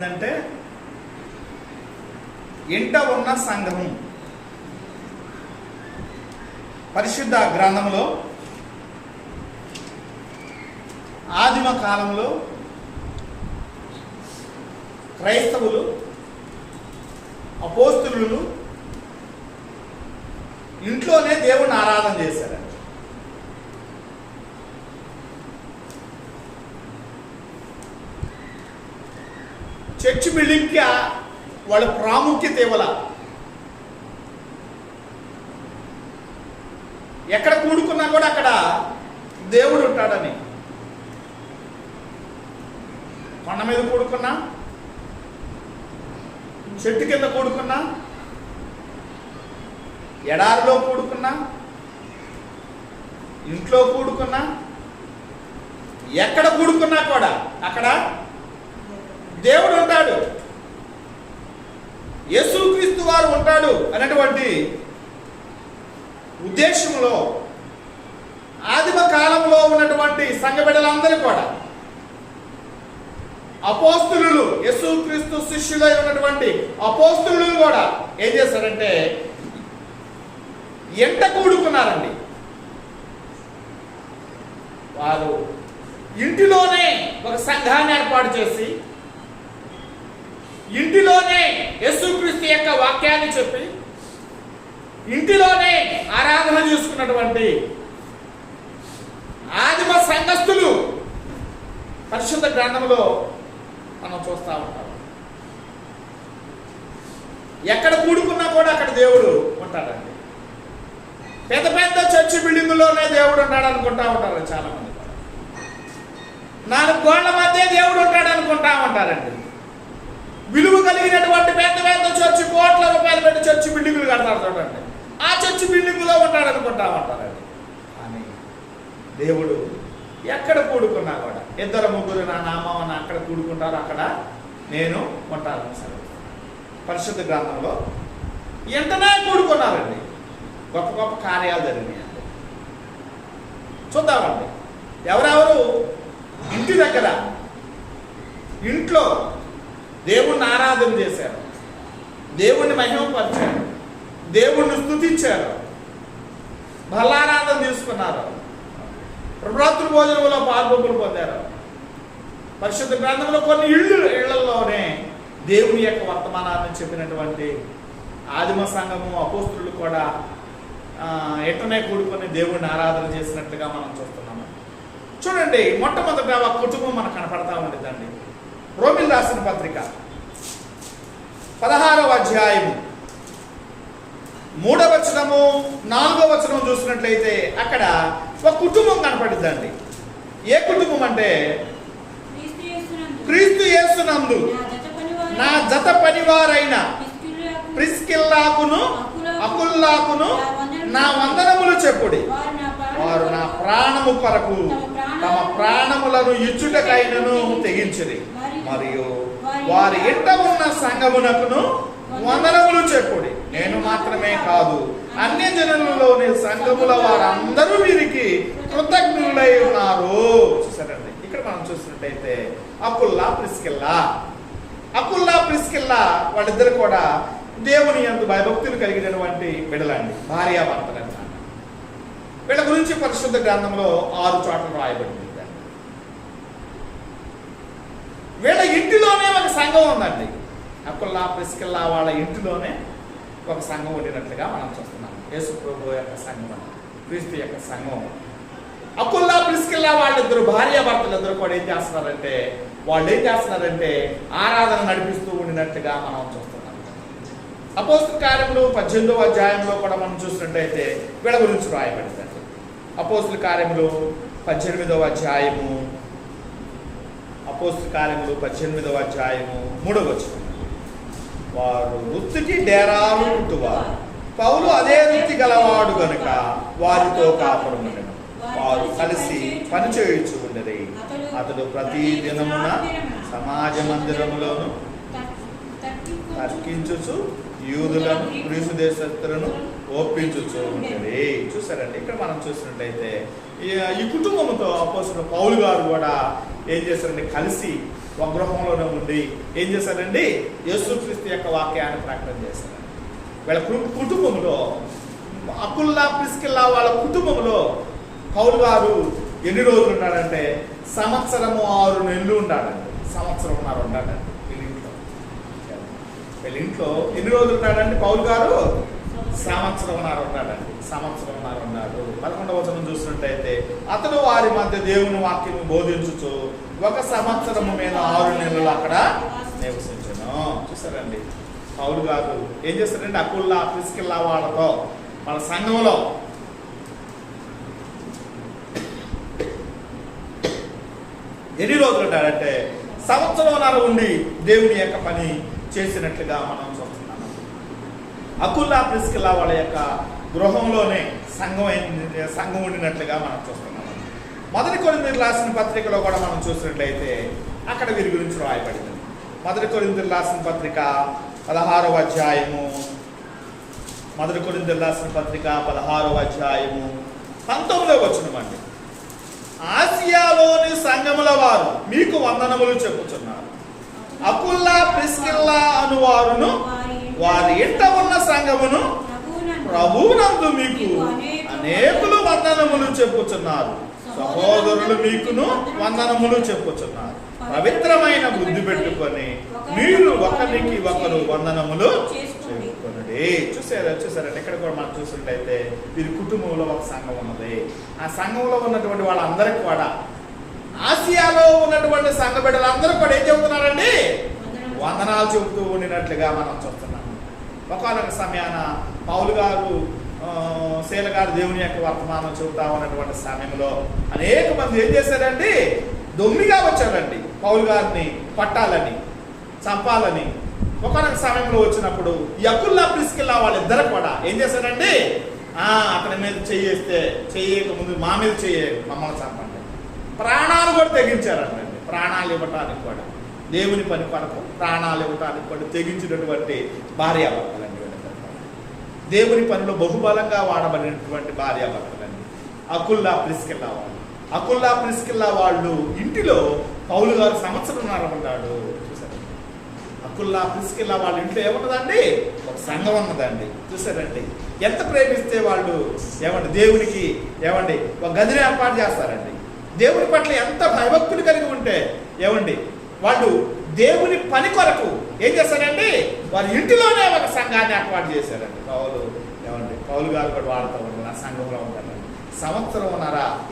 అంటే ఇంట ఉన్న సంఘం పరిశుద్ధ గ్రంథంలో ఆదిమ కాలంలో క్రైస్తవులు అపోస్తులు ఇంట్లోనే దేవుణ్ణి ఆరాధన చేశారు. చర్చ్ బిల్డింగ్కి వాళ్ళ ప్రాముఖ్యత ఇవ్వాల. ఎక్కడ కూడుకున్నా కూడా అక్కడ దేవుడు ఉంటాడని. కొండ మీద కూడుకున్నా, చెట్టు కింద కూడుకున్నా, ఎడారిలో కూడుకున్నా, ఇంట్లో కూడుకున్నా, ఎక్కడ కూడుకున్నా కూడా అక్కడ దేవుడు ఉంటాడు, యేసుక్రీస్తు వారు ఉంటాడు అనేటువంటి ఉద్దేశంలో ఆదిమ కాలంలో ఉన్నటువంటి సంఘ బిడ్డలందరూ కూడా అపోస్తులు, యేసుక్రీస్తు శిష్యులై ఉన్నటువంటి అపోస్తులు కూడా ఏం చేశారంటే ఎంట కూడుకున్నారండి. వారు ఇంటిలోనే ఒక సంఘాన్ని ఏర్పాటు చేసి ఇంటిలోనే యేసుక్రీస్తు యొక్క వాక్యాన్ని చెప్పి ఇంటిలోనే ఆరాధన చేసుకున్నటువంటి ఆదిమ సంఘస్థులు పరిశుద్ధ గ్రంథంలో మనం చూస్తూ ఉంటాం. ఎక్కడ కూడుకున్నా కూడా అక్కడ దేవుడు ఉంటాడండి. పెద్ద పెద్ద చర్చి బిల్డింగుల్లోనే దేవుడు ఉంటాడు అనుకుంటా ఉంటారు చాలా మంది. 4 గోళ్ల మధ్య దేవుడు ఉంటాడు అనుకుంటా ఉంటారండి. విలువ కలిగినటువంటి పెద్ద పెద్ద చర్చి, కోట్ల రూపాయలు పెట్టి చర్చి బిల్డింగులు కడతారు చూడండి, ఆ చర్చి బిల్డింగులో ఉంటాడు అనుకుంటా ఉంటారండి. కానీ దేవుడు ఎక్కడ కూడుకున్నా కూడా 2 3 నా నామం అక్కడ కూడుకుంటారు, అక్కడ నేను ఉంటాను. సరే, పరిశుద్ధ గ్రంథంలో ఎంతనే కూడుకున్నారండి, గొప్ప గొప్ప కార్యాలు జరిగినాయండి. చూద్దామండి. ఎవరెవరు ఇంటి దగ్గర ఇంట్లో దేవుణ్ణి ఆరాధన చేశారు, దేవుణ్ణి మహిమపరిచారు, దేవుణ్ణి స్తుతించారు, బలారాధన తీసుకున్నారు, రాత్రి భోజనంలో పాల్గొంపులు పొందారు. పరిశుద్ధ గ్రంథంలో కొన్ని ఇళ్లలోనే దేవుని యొక్క వర్తమానాన్ని చెప్పినటువంటి ఆదిమ సంఘము అపోస్తులు కూడా ఎట్టనే కూడుకొని దేవుణ్ణి ఆరాధన చేసినట్లుగా మనం చూస్తున్నాము. చూడండి, మొట్టమొదట ఒక కుటుంబం మనకు కనపడతా ఉండేదండి. రోమిల్ రాసిన పత్రిక 16వ అధ్యాయము 3వ వచనము 4వ వచనం చూసినట్లయితే అక్కడ ఒక కుటుంబం కనపడిద్దండి. ఏ కుటుంబం అంటే క్రీస్తు యేసునందు నా జత పనివారైన ప్రిస్కిల్లాకును అకుల్లాకును నా వందనములు చెప్పుడి. వారు నా ప్రాణము కొరకు తమ ప్రాణములను ఇచ్చుటకైనను తెగించిరి. మరియు వారి ఇంట ఉన్న సంఘమునకును వందనములు చెప్పుడి. నేను మాత్రమే కాదు, అన్య జనులలోని సంఘముల వారందరూ వీరికి కృతజ్ఞులై ఉన్నారు. చూసారండి, ఇక్కడ మనం చూసినట్టయితే అకుల్లా ప్రిస్కిల్లా వాళ్ళిద్దరు కూడా దేవుని యందు భయభక్తులు కలిగినటువంటి బిడ్డలండి, భార్యాభర్తలు అన్నమాట. వీళ్ళ గురించి పరిశుద్ధ గ్రంథంలో 6 చోట్ల రాయబడింది. వీళ్ళ ఇంటిలోనే ఒక సంఘం ఉందండి. అకుల్లా ప్రిస్కిల్లా వాళ్ళ ఇంటిలోనే ఒక సంఘం ఉండినట్లుగా మనం చూస్తున్నాం. యేసు ప్రభు యొక్క సంఘం, క్రీస్తు యొక్క సంఘం. అకుల్లా ప్రిస్కిల్లా వాళ్ళిద్దరు భార్యాభర్తలు ఇద్దరు కూడా ఏం చేస్తున్నారంటే ఆరాధన నడిపిస్తూ ఉండినట్లుగా మనం చూస్తున్నాం. అపోస్తల కార్యములు 18వ అధ్యాయంలో కూడా మనం చూసినట్టయితే వీళ్ళ గురించి రాయబడిందండి. అపోస్తల కార్యములు 18వ అధ్యాయము 3వ వచనం. వారు వృత్తికి డేరాలు పుట్టువారు, పౌలు అదే వృత్తి గలవాడు గనుక వారితో కాపురముండెను. వారు కలిసి పనిచేయుచు ఉండేది. అతడు ప్రతి దినమున సమాజ మందిరములోను తర్కించుచు యూదులను గ్రీసు దేశస్తులను ఒప్పించుచు ఉండేది. చూసారండి, ఇక్కడ మనం చూసినట్లయితే ఈ కుటుంబంతో అపోస్తలుడు పౌలు గారు కూడా ఏం చేస్తారంటే కలిసి ఒక గృహంలోనే ఉండి ఏం చేశారండి? యేసుక్రీస్తు యొక్క వాక్యాన్ని ప్రకటన చేశారు. వీళ్ళ కుటుంబంలో, అకుల్లా ప్రిస్కిల్లా వాళ్ళ కుటుంబంలో పౌలు గారు ఎన్ని రోజులు ఉన్నాడంటే 1 సంవత్సరము 6 నెలలు ఉన్నాడండి. 1.5 సంవత్సరం ఉన్నాడండి వీళ్ళింట్లో. ఎన్ని రోజులు ఉన్నాడండి పౌలు గారు? 1.5 సంవత్సరం ఉన్నాడండి. 1.5 సంవత్సరం ఉన్నాడు. 11వ వచనం చూసినట్టయితే, అతడు వారి మధ్య దేవుని వాక్యము బోధించుచు 1 సంవత్సరము మీద 6 నెలలు అక్కడ నివసించను. చూసారండి, పౌలు గారు ఏం చేస్తారంటే అకుల్లా ప్రిస్కిల్లా వాళ్ళతో, వాళ్ళ సంఘంలో ఎన్ని రోజులు ఉంటాడంటే 1.5 సంవత్సరం ఉండి దేవుని యొక్క పని చేసినట్లుగా మనం చూస్తున్నాము. అకుల్లా ప్రిస్కిల్లా వాళ్ళ యొక్క గృహంలోనే సంఘం ఉండినట్లుగా మనం చూస్తున్నాము. 1 కొరింథీయులకు రాసిన పత్రికలో కూడా మనం చూసినట్లయితే అక్కడ వీరి గురించి రాయబడింది. 1 కొరింథీయులకు రాసిన పత్రిక 16వ అధ్యాయము, 1 కొరింథీయులకు రాసిన పత్రిక 16వ అధ్యాయము 19వ వచనం అండి. ఆసియాలోని సంఘముల వారు మీకు వందనములు చెప్పుచున్నారు. అకుల్లా ప్రిస్కిల్లా అను వారును వారి ఇంట ఉన్న సంఘమును ప్రభువునందు మీకు అనేకులు వందనములు చెప్పుచున్నారు. సహోదరులు మీకును వందనములు చెప్పుచున్నారు. పవిత్రమైన బుద్ధి పెట్టుకొని మీరు ఒకరికి ఒకరు వందనములు చెప్పుకొనుడి. చూసారంటే ఇక్కడ కూడా మనం చూసినట్లయితే వీరి కుటుంబంలో ఒక సంఘం ఉన్నది. ఆ సంఘంలో ఉన్నటువంటి వాళ్ళందరికీ కూడా, ఆసియాలో ఉన్నటువంటి సంఘ బిడ్డలందరూ కూడా ఏం చెబుతున్నారండి? వందనాలు చెబుతూ ఉండినట్లుగా మనం చూస్తున్నాము. ఒకనొక సమయాన పౌలు గారు, శీల గారు దేవుని యొక్క వర్తమానం చెబుతా ఉన్నటువంటి సమయంలో అనేక మంది ఏం చేశారండి? దొంగిగా వచ్చారండి పౌలు గారిని పట్టాలని, చంపాలని. ఒకనొక సమయంలో వచ్చినప్పుడు అకుల్లా ప్రిస్కిల్లా వాళ్ళిద్దరు కూడా ఏం చేశారండి? అతని మీద చెయ్యక ముందు మా మీద మమ్మల్ని చంపండి, ప్రాణాలు కూడా తెగించారండి. ప్రాణాలు ఇవ్వటానికి కూడా, దేవుని పని కొరకు ప్రాణాలు ఇవ్వటానికి కూడా తెగించినటువంటి భార్యాభర్తలండి. దేవుని పనిలో బహుబలంగా వాడబడినటువంటి భార్యాభర్తలండి అకుల్లా ప్రిస్కిల్లా వాళ్ళు. అకుల్లా ప్రిస్కిల్లా వాళ్ళు ఇంటిలో పౌలు గారు 1.5 సంవత్సరం ఉన్నాడు. చూసారు, అకుల్లా ప్రిస్కిల్లా వాళ్ళ ఇంట్లో ఏమున్నదండి? ఒక సంఘం ఉన్నదండి. చూసారండి, ఎంత ప్రేమిస్తే వాళ్ళు దేవునికి ఒక గదిని ఏర్పాటు చేస్తారండి. దేవుని పట్ల ఎంత భయభక్తులు కలిగి ఉంటే వాళ్ళు దేవుని పని కొరకు ఏం చేస్తారండి? వారి ఇంటిలోనే ఒక సంఘాన్ని ఏర్పాటు చేశారండి. పౌలు గారు కూడా వాడుతూ ఉంటారు, ఆ సంఘంలో ఉంటారండి. 1.5 సంవత్సరం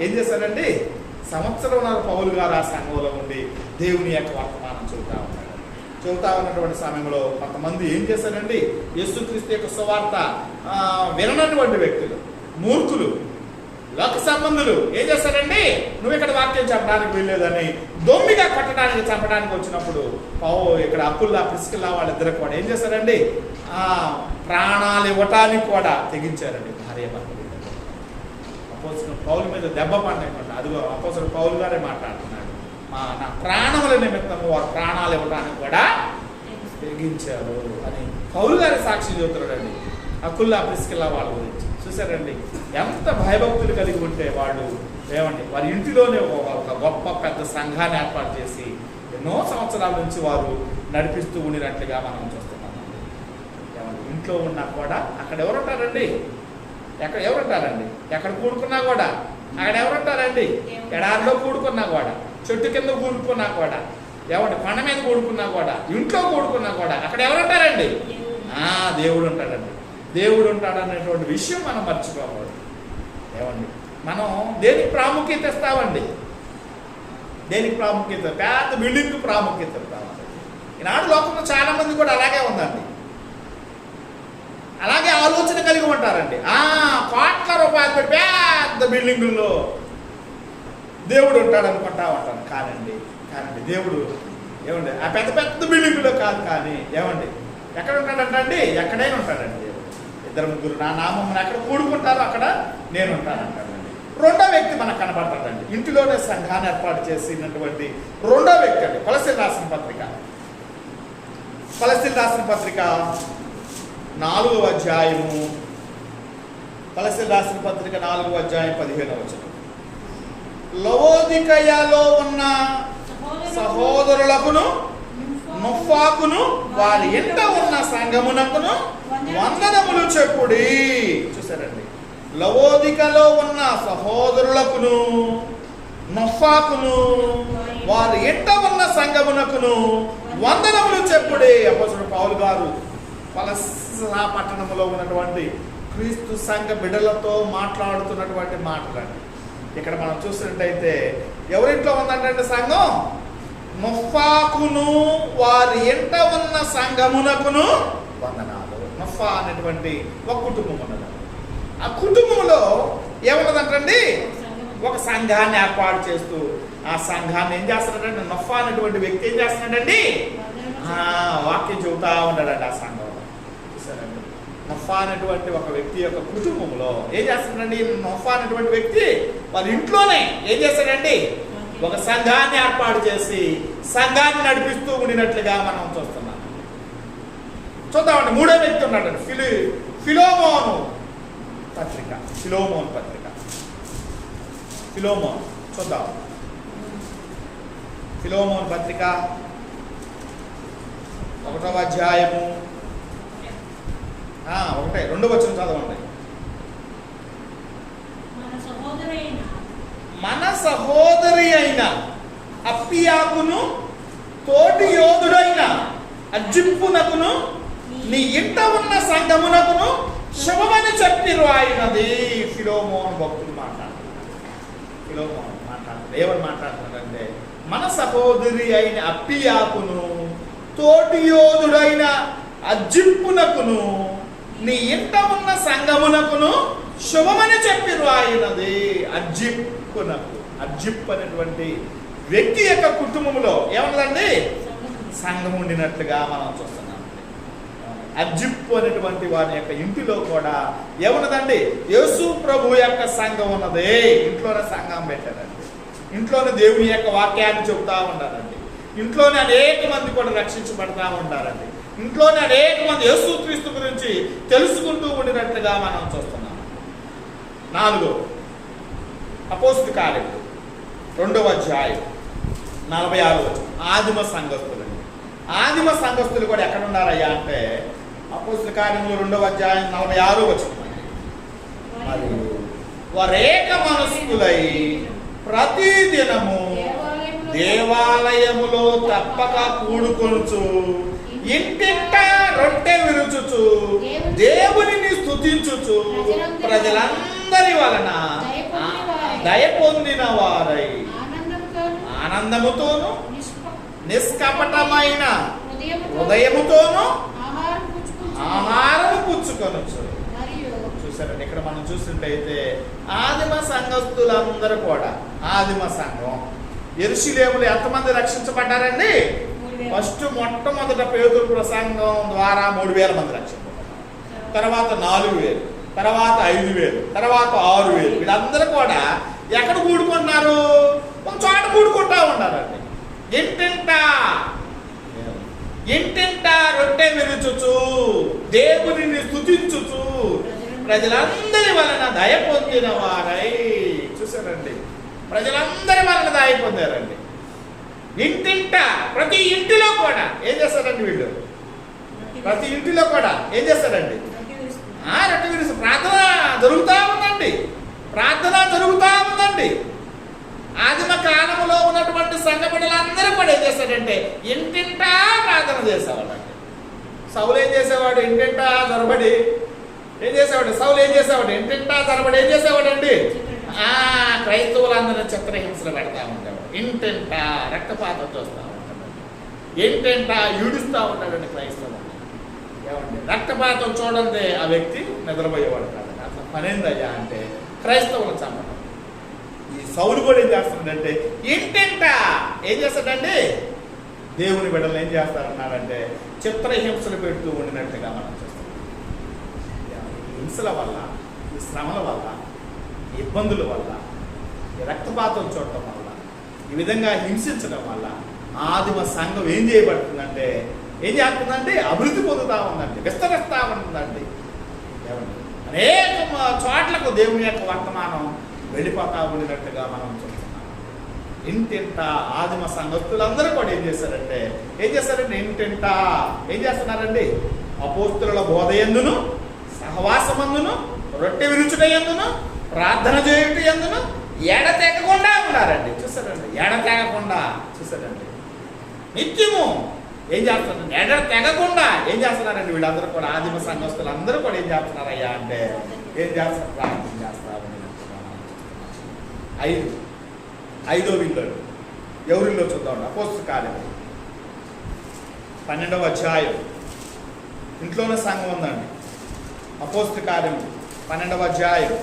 ఏం చేశారండి? 1.5 సంవత్సరం పౌలు గారు ఆ సంఘంలో ఉండి దేవుని యొక్క వర్తమానం చెబుతా ఉన్నటువంటి సమయంలో కొంతమంది ఏం చేశారండి? యేసుక్రీస్తు యొక్క సువార్త విననటువంటి వ్యక్తులు, మూర్ఖులు, లోక సంబంధులు ఏం చేస్తారండి? నువ్వు ఇక్కడ వాక్యం చెప్పడానికి వెళ్ళలేదని దొమ్మిగా కొట్టడానికి, చంపడానికి వచ్చినప్పుడు ఇక్కడ అకుల్లా ప్రిస్కిల్లా వాళ్ళిద్దరు కూడా ఏం చేశారండి? ప్రాణాలు ఇవ్వటానికి కూడా తెగించారండి. భార్యాభర్తలు అపోస్తలుడు పౌలు మీద దెబ్బ పడినటువంటి, అదిగో అపోస్తలుడు పౌలు గారే మాట్లాడుతున్నాడు, నా ప్రాణముల నిమిత్తము వారు ప్రాణాలు ఇవ్వడానికి కూడా తెగించారు అని పౌలు గారి సాక్షి చెబుతున్నాడండి అకుల్లా ప్రిస్కిల్లా వాళ్ళ గురించి. చూసారండి, ఎంత భయభక్తులు కలిగి ఉంటే వాళ్ళు వారి ఇంటిలోనే ఒక గొప్ప పెద్ద సంఘాన్ని ఏర్పాటు చేసి ఎన్నో సంవత్సరాల నుంచి వారు నడిపిస్తూ ఉండినట్లుగా మనం చూస్తున్నాము. ఇంట్లో ఉన్నా కూడా అక్కడ ఎవరుంటారండి? ఎక్కడ కూడుకున్నా కూడా అక్కడ ఎవరుంటారండి? ఎడారిలో కూడుకున్నా కూడా, చెట్టు కింద కూడుకున్నా కూడా, కొండ మీద కూడుకున్నా కూడా, ఇంట్లో కూడుకున్నా కూడా అక్కడ ఎవరుంటారండి? దేవుడు ఉంటాడండి. దేవుడు ఉంటాడనేటువంటి విషయం మనం మర్చిపోకూడదు. మనం దేనికి ప్రాముఖ్యత ఇస్తామండి? దేనికి ప్రాముఖ్యత? పెద్ద బిల్డింగ్ ప్రాముఖ్యత ఇస్తామండి. ఈనాడు లోకంలో చాలా మంది కూడా అలాగే ఉందండి, అలాగే ఆలోచన కలిగి ఉంటారండి. కోట్ల రూపాయలు పెట్టి పెద్ద బిల్డింగుల్లో దేవుడు ఉంటాడు అనుకుంటా ఉంటాను. కానండి దేవుడు ఆ పెద్ద పెద్ద బిల్డింగులో కాదు. కానీ ఎక్కడ ఉంటాడంటండి? ఎక్కడైనా ఉంటాడండి దేవుడు. 2-3 నా నామమున ఎక్కడ కూడుకుంటారో అక్కడ నేను ఉంటాను అంటాడండి. రెండో వ్యక్తి మనకు కనబడతాడండి, ఇంటిలోనే సంఘాన్ని ఏర్పాటు చేసినటువంటి రెండో వ్యక్తి అండి. కొలస్సీయులకు రాసిన పత్రిక 4వ అధ్యాయము, కొలస్సీయులకు రాసిన పత్రిక 4వ అధ్యాయం 15వ వచనం. లవోదికయలో ఉన్న సహోదరులకును నుఫాకును వారి ఇంట ఉన్న సంఘమునకును వందనములు చెప్పుడి. చూసారండి, లవోదికలో ఉన్న సహోదరులకును నుఫాకును వారి ఇంట ఉన్న సంఘమునకును వందనములు చెప్పుడి. అపోస్తలుడు పౌలు గారు కొలస్సా పట్టణంలో ఉన్నటువంటి క్రీస్తు సంఘ బిడ్డలతో మాట్లాడుతున్నటువంటి మాటలండి. ఇక్కడ మనం చూసినట్టయితే ఎవరింట్లో ఉందంటే సంఘం? నుఫాకును వారి ఇంట ఉన్న సంఘమునకును వందనాలు. నుఫా అనేటువంటి ఒక కుటుంబం ఉన్నది. ఆ కుటుంబంలో ఏమున్నదంటండి? ఒక సంఘాన్ని ఏర్పాటు చేస్తూ ఆ సంఘాన్ని ఏం చేస్తున్నాడంటే నుఫా అనేటువంటి వ్యక్తి ఏం చేస్తున్నాడండి? వాక్యం చెబుతా ఉన్నాడండి ఆ సంఘంలో. చూసారండి, నుఫా అనేటువంటి ఒక వ్యక్తి యొక్క కుటుంబంలో ఏం చేస్తున్నాడండి? నుఫా అనేటువంటి వ్యక్తి వాళ్ళ ఇంట్లోనే ఏం చేస్తాడండి? ఒక సంఘాన్ని ఏర్పాటు చేసి సంఘాన్ని నడిపిస్తూ ఉండినట్లుగా మనం చూస్తున్నాం. చూద్దామండి, మూడో వ్యక్తి ఉన్నాడండి, ఫిలోమోను పత్రిక. ఫిలోమోన్ పత్రిక, ఫిలోమోన్ చూద్దాం. ఫిలోమోన్ పత్రిక 1వ అధ్యాయము 2వ వచనం చదవండి. మన సహోదరి అయిన అప్పియాకును తోటి యోధుడైన అర్జిప్పునకును నీ ఇంట ఉన్న సంఘమునకును శుభమని చెప్పి రాయినది. ఫిలోమోన్ భక్తులు మాట్లాడుతున్నారు. ఫిలోమోన్ మాట్లాడుతున్నారు. ఎవరు మాట్లాడుతున్నారంటే మన సహోదరి అయిన అప్పియాకును తోటి యోధుడైన అర్జిప్పునకును నీ ఇంట ఉన్న సంఘమునకును శుభమని చెప్పి రాయినది. అర్జిప్ అనేటువంటి వ్యక్తి యొక్క కుటుంబంలో ఏమన్నదండి? సంఘం ఉండినట్లుగా మనం చూస్తున్నాం. అర్జిప్ అనేటువంటి వారి యొక్క ఇంటిలో కూడా ఏమున్నదండి? యేసు ప్రభు యొక్క సంఘం ఉన్నది. ఇంట్లోనే సంఘం పెట్టారండి. ఇంట్లోనే దేవుని యొక్క వాక్యాన్ని చెబుతా ఉండాలండి. ఇంట్లోనే అనేక మంది కూడా రక్షించబడతా ఉంటారండి. ఇంట్లోనే అనేక మంది యేసు క్రీస్తు గురించి తెలుసుకుంటూ ఉండినట్లుగా మనం చూస్తున్నాం. 4 అపోస్తల కార్యములు 2వ అధ్యాయం 46వ వచనం. ఆదిమ సంఘస్థులండి. ఆదిమ సంఘస్థులు కూడా ఎక్కడ ఉన్నారయ్యా అంటే అపోస్తల కార్యములు 2వ అధ్యాయం 46వ వచనం అండి. మరియు వారేక మనస్కులై ప్రతి దినము దేవాలయములో తప్పక కూడుకొనుచు ఇంటింట రొట్టె విరుచుచు దేవునిని స్తుతించుచు ప్రజలందరి వలన దయ పొందిన వారై ఆనందముతోను నిష్కపటమైన హృదయముతోను ఆహారము పుచ్చుకొనొచ్చు. చూసారండి, ఇక్కడ మనం చూసినట్టయితే ఆదిమ సంఘస్థులందరూ కూడా ఆదిమ సంఘం యెరూషలేములో ఎంతమంది రక్షించబడ్డారండి? ఫస్ట్ మొట్టమొదట పేతురు ప్రసంగం ద్వారా 3000 మంది రక్షించబడ్డారు. తర్వాత 4000, తర్వాత 5000, తర్వాత 6000. వీళ్ళందరూ కూడా ఎక్కడ కూడుకుంటున్నారు? ఒక చోట కూడుకుంటా ఉన్నారండి. ఇంటింట రొట్టె విరుచుచు దేవునిని స్తుతించుచు ప్రజలందరి వలన దయ పొందిన వారై. చూసారండి, ప్రజలందరి వలన దయ పొందారండి. ఇంటింట ప్రతి ఇంటిలో కూడా ఏం చేస్తారండి? వీళ్ళు ప్రతి ఇంటిలో కూడా ఏం చేస్తారండి? రొట్టె విరుచు ప్రార్థన జరుగుతూ ఉందండి. ప్రార్థన జరుగుతూ ఉందండి. ఆదిమ కాలంలో ఉన్నటువంటి సంఘ బిడ్డలందరూ కూడా ఏం చేస్తాడంటే ఇంటింటా ప్రార్థన చేసేవాళ్ళండి. సౌలు ఏం చేసేవాడు? ఇంటింటా జరబడి ఏం చేసేవాడు? సౌలు ఏం చేసేవాడు? ఇంటింటా జరబడి ఏం చేసేవాడండి? క్రైస్తవులందరూ చిత్రహింసలు పెడతా ఉండేవాడు. ఇంటింటా రక్తపాతం చూస్తూ ఉంటాడు. ఇంటింటా ఈడుస్తూ ఉంటాడండి క్రైస్తవులు. ఏమండి, రక్తపాతం చూడండి ఆ వ్యక్తి నిద్రపోయేవాడు కాదండి. అసలు పనేందయ్యా అంటే క్రైస్తవులు చంపడం. ఈ సౌలు కూడా ఏం చేస్తున్నాడంటే ఇంటింట ఏం చేస్తాడండి? దేవుని బిడ్డలు ఏం చేస్తారన్నాడంటే చిత్రహింసలు పెడుతూ ఉండినట్టుగా మనం చూస్తాం. హింసల వల్ల, ఈ శ్రమల వల్ల, ఇబ్బందుల వల్ల, ఈ రక్తపాతం చూడటం వల్ల, ఈ విధంగా హింసించడం వల్ల ఆదిమ సంఘం ఏం చేయబడుతుందంటే ఏం చేస్తుందండి? అభివృద్ధి పొందుతూ ఉందండి, విస్తరిస్తూ ఉంటుందండి. అనేక చోట్లకు దేవుని యొక్క వర్తమానం వెళ్ళిపోతా ఉండినట్టుగా మనం చూస్తున్నాం. ఇంటింటా ఆదిమ సంఘస్థులందరూ కూడా ఏం చేశారంటే ఇంటింటా ఏం చేస్తున్నారండి? అపోస్తుల బోధ యందును, సహవాసమందును, రొట్టె విరుచుట యందును, ప్రార్థన చేయుట యందును ఎడతెగకుండా ఉన్నారండి. చూసారండి, ఎడతెగకుండా. చూసారండి, నిత్యము ఏం చేస్తున్నారండి? ఎడతెగకుండా ఏం చేస్తున్నారండి? వీళ్ళందరూ కూడా ఆదిమ సంఘస్థులు అందరూ కూడా ఏం చేస్తున్నారయ్యా అంటే ఏం చేస్తారు? ప్రార్థన చేస్తారు. ఐదో ఇల్లు ఎవరిల్లో చూద్దాం. అపోస్తల కార్యం 12వ అధ్యాయం. ఇంట్లోనే సంఘం ఉందండి. అపోస్తల కార్యం 12వ అధ్యాయం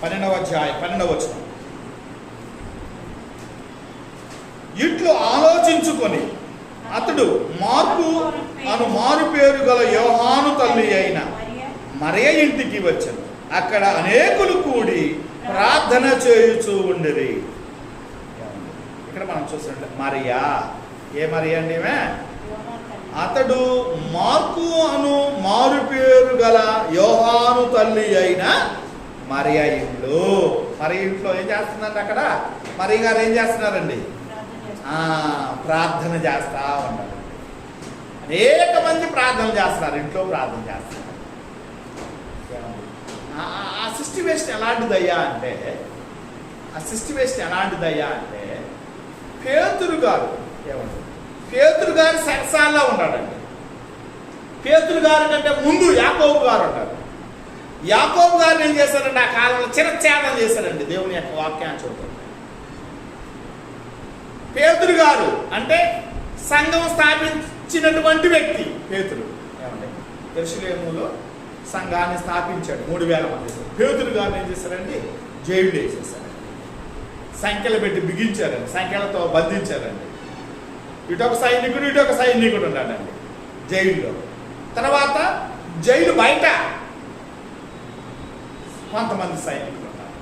12వ వచనం. ఇట్లు ఆలోచించుకొని అతడు మార్కు అను మారు పేరు గల యోహాను తల్లి అయిన మరియ ఇంటికి వచ్చాను. అక్కడ అనేకులు కూడి ప్రార్థన చేయుచూ ఉండేది. ఇక్కడ మనం చూస్తుంటే మరియా, ఏ మరియా అండి? అతడు మార్కు అను మారు పేరు గల యోహాను తల్లి అయిన మరియా ఇంట్లో. మరి ఇంట్లో ఏం చేస్తుందండి? అక్కడ మరి గారు ఏం చేస్తున్నారండి? ప్రార్థన చేస్తా ఉన్నారు. అనేక మంది ప్రార్థన చేస్తున్నారు, ఇంట్లో ప్రార్థన చేస్తున్నారు. ఆ సిస్టివేషన్ ఎలాంటిదయ్యా అంటే పేతురు గారు పేతురు గారు సరసాల్లో ఉన్నాడండి. పేతురు గారి కంటే ముందు యాకోబు గారు ఉంటారు. యాకోబు గారిని ఏం చేశారండి? ఆ కాలంలో చిరఛేదం చేశారండి దేవుని యొక్క వాక్యాన్ని చూడండి. పేతురు గారు అంటే సంఘం స్థాపించినటువంటి వ్యక్తి పేతురు. ఏమంటే యెరూషలేములో సంఘాన్ని స్థాపించాడు. 3000 మంది. పేతురు గారిని ఏం చేశారండి? జైలు వేసేసారండి. సంఖ్యలు పెట్టి బిగించారండి, సంఖ్యలతో బంధించారండి. ఇటొక సైనికుడు ఉన్నాడండి జైల్లో. తర్వాత జైలు బయట కొంతమంది సైనికులు ఉన్నారు.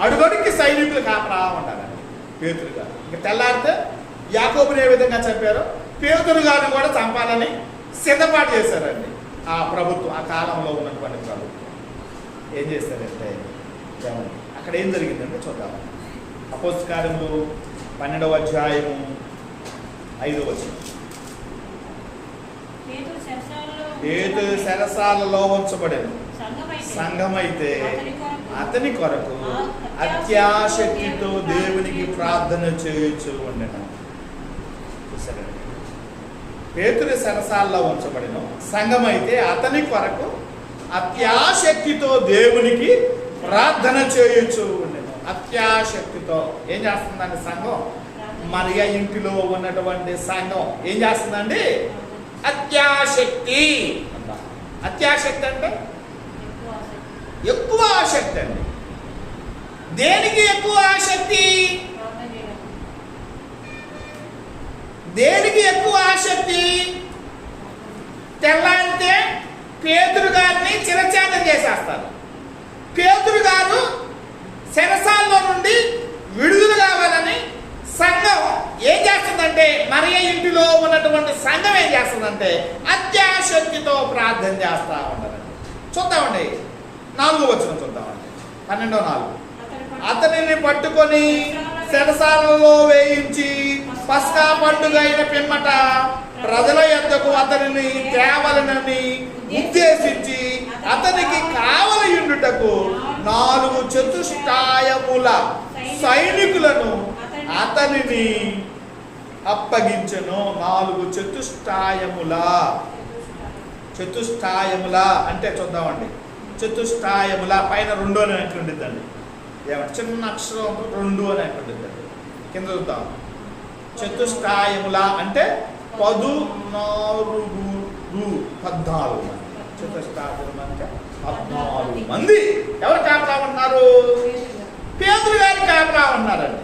అడుగడుకి సైనికులు కాపలా ఉండాలండి పేతురు గారు. ఇంకా తెల్లారితే యాకోబుని ఏ విధంగా చంపారో పేతురు గారిని కూడా చంపాలని సిద్ధపాటు చేశారండి ఆ ప్రభుత్వం. ఆ కాలంలో ఉన్నటువంటి ప్రభుత్వం ఏం చేశారంటే అక్కడ ఏం జరిగిందంటే చూద్దాం. అపోస్తల కార్యములు 12వ అధ్యాయము 5వ వచనం. పేతురు చెరసాలలో ఉంచబడెను. సంఘమైతే అతని కొరకు అత్యాశక్తితో దేవునికి ప్రార్థన చేయొచ్చు ఉండెను. పేతురు చెరసాలలో ఉంచబడెను. సంఘమైతే అతని కొరకు అత్యాశక్తితో దేవునికి ప్రార్థన చేయొచ్చు ఉండెను. అత్యాశక్తితో ఏం చేస్తుందండి సంఘం? మరియ ఇంటిలో ఉన్నటువంటి సంఘం ఏం చేస్తుందండి? అత్యాశక్తి. అత్యాశక్తి అంటే ఎక్కువ ఆసక్తి అండి. దేనికి ఎక్కువ ఆసక్తి? దేనికి ఎక్కువ ఆసక్తి? తెల్లారితే పేతురు గారిని చిరఛేదం చేసేస్తారు. పేతురు గారు చెరసాల్లో నుండి విడుదల కావాలని సంఘం ఏం చేస్తుందంటే, మరియ ఇంటిలో ఉన్నటువంటి సంఘం ఏం చేస్తుందంటే అత్యాశక్తితో ప్రార్థన చేస్తా ఉంటారండి. చూద్దామండి 4వ వచనం చూద్దామండి. 12:4. అతనిని పట్టుకొని చెరసాలలో వేయించి పస్కా పండుగ అయిన పిమ్మట ప్రజల యొద్దకు అతనిని తేవలనని ఉద్దేశించి అతనికి కావలయుండుటకు 4 చతుష్టాయముల సైనికులను అతనిని అప్పగించెను. 4 చతుష్టాయముల అంటే చూద్దామండి. చతుష్టాయముల పైన 2 అని ఉండిద్దండి. ఏమంటే చిన్న అక్షరం 2 అని ఉండిద్దండి. కింద చూద్దాం. చతుష్టాయముల అంటే 14 మంది. చతుష్టాయముల అంటే 14 మంది. ఎవరు కాపలా ఉన్నారు? పేతురు గారికి కాపలా ఉన్నారండి.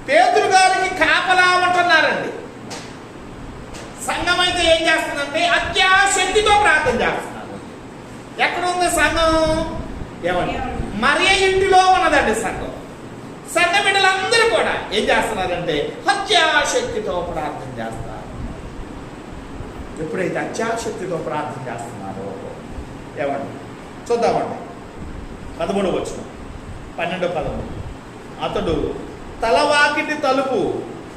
పేతురు గారికి కాపలా ఉంటున్నారండి. సంఘం అయితే ఏం చేస్తుందంటే అత్యాశక్తితో ప్రార్థన చేస్తున్నారు. ఎక్కడ ఉంది సంఘం? ఏమండి మరియ ఇంటిలో ఉన్నదండి సంఘం. సంఘ బిడ్డలందరూ కూడా ఏం చేస్తున్నారంటే అత్యాశక్తితో ప్రార్థన చేస్తారు. ఎప్పుడైతే అత్యాశక్తితో ప్రార్థన చేస్తున్నారో ఏమండి చూద్దామండి 13వ వచనం. 12:13. అతడు తలవాకిటి తలుపు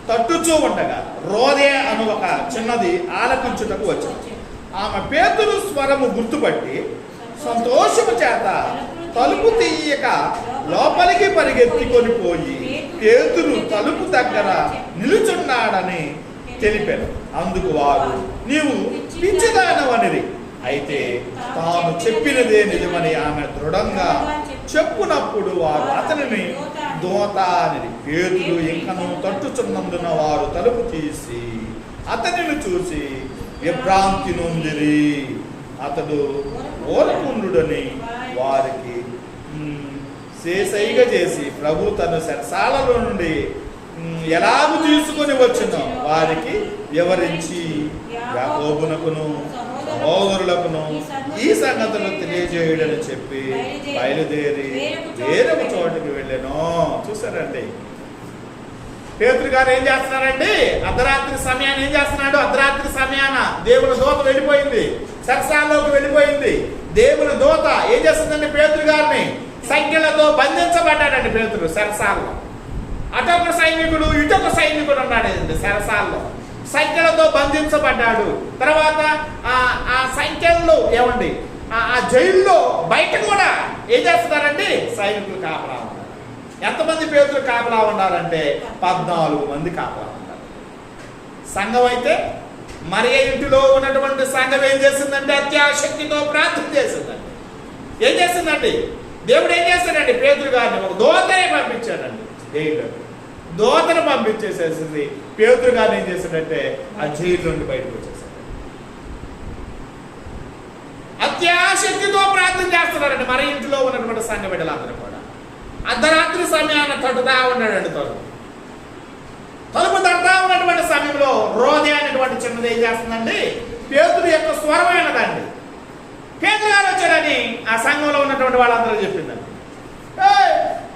తట్టుచూ ఉండగా రోదే అను ఒక చిన్నది ఆలకించుటకు వచ్చింది. ఆమె పేతురు స్వరము గుర్తుపట్టి సంతోషము చేత తలుపు తీయక లోపలికి పరిగెత్తుకొని పోయి పేతురు తలుపు దగ్గర నిలుచున్నాడని తెలిపారు. అందుకు వారు, నీవు పిచ్చిదానవనిరి. అయితే తాను చెప్పినదే నిజమని ఆమె దృఢంగా చెప్పునప్పుడు వారు అతనిని దోత అని. పేతురు ఇంకను తట్టుచున్నందున వారు తలుపు తీసి అతనిని చూసి విభ్రాంతి నొందిరి. అతడు ఓర్పుండుడని వారికి సేసైగా చేసి ప్రభు తన చెరసాలలో నుండి ఎలాగూ తీసుకొని వచ్చినో వారికి వివరించి యాకోబునకును సహోదరులకును ఈ సంగతులు తెలియజేయడని చెప్పి బయలుదేరి వేరొక చోటుకి వెళ్ళాను. చూసారండి, పేతురు గారు ఏం చేస్తున్నారండి? అర్ధరాత్రి సమయాన్ని ఏం చేస్తున్నాడు? అర్ధరాత్రి సమయాన దేవుని దూత వెళ్ళిపోయింది, సరసాల్లోకి వెళ్ళిపోయింది. దేవుని దూత ఏం చేస్తుందండి? పేతురు గారిని సంఖ్యలతో బంధించబడ్డాడండి. పేతురు సరసాల్లో అటొక సైనికుడు ఇటొక సైనికుడు ఉన్నాడండి. సరసాల్లో సంఖ్యలతో బంధించబడ్డాడు. తర్వాత ఆ సంఖ్యల్లో ఏమండి ఆ జైల్లో బయట కూడా ఏం చేస్తున్నారండి? సైనికులు కాపలా ఉన్నారు. ఎంతమంది పేతురు కాపలా ఉన్నారంటే 14 మంది కాపలా ఉన్నారు. సంఘం అయితే మరియ ఇంటిలో ఉన్నటువంటి సంఘం ఏం చేసిందంటే అత్యాశక్తితో ప్రార్థన చేసిందండి. ఏం చేసిందండి? దేవుడు ఏం చేస్తాడండి? పేతురు గారిని ఒక దూతనే పంపించాడండి. జైలు దూతను పంపించేసేసింది. పేతురు గారిని ఏం చేశాడంటే ఆ జైలు నుండి బయటకు వచ్చేసాడు. అత్యాశక్తితో ప్రార్థన చేస్తున్నారండి మరి ఇంట్లో ఉన్నటువంటి సంఘ బిడ్డలందరూ కూడా. అర్ధరాత్రి సమయాన తట్టుతా ఉన్నాడండి. తలుపు తట్టుతా ఉన్నటువంటి సమయంలో రోదే అనేటువంటి చిన్నది ఏం చేస్తుందండి? పేతురు యొక్క స్వరమైనదండి. పేతురు గారు వచ్చాడని ఆ సంఘంలో ఉన్నటువంటి వాళ్ళందరూ చెప్పిందండి.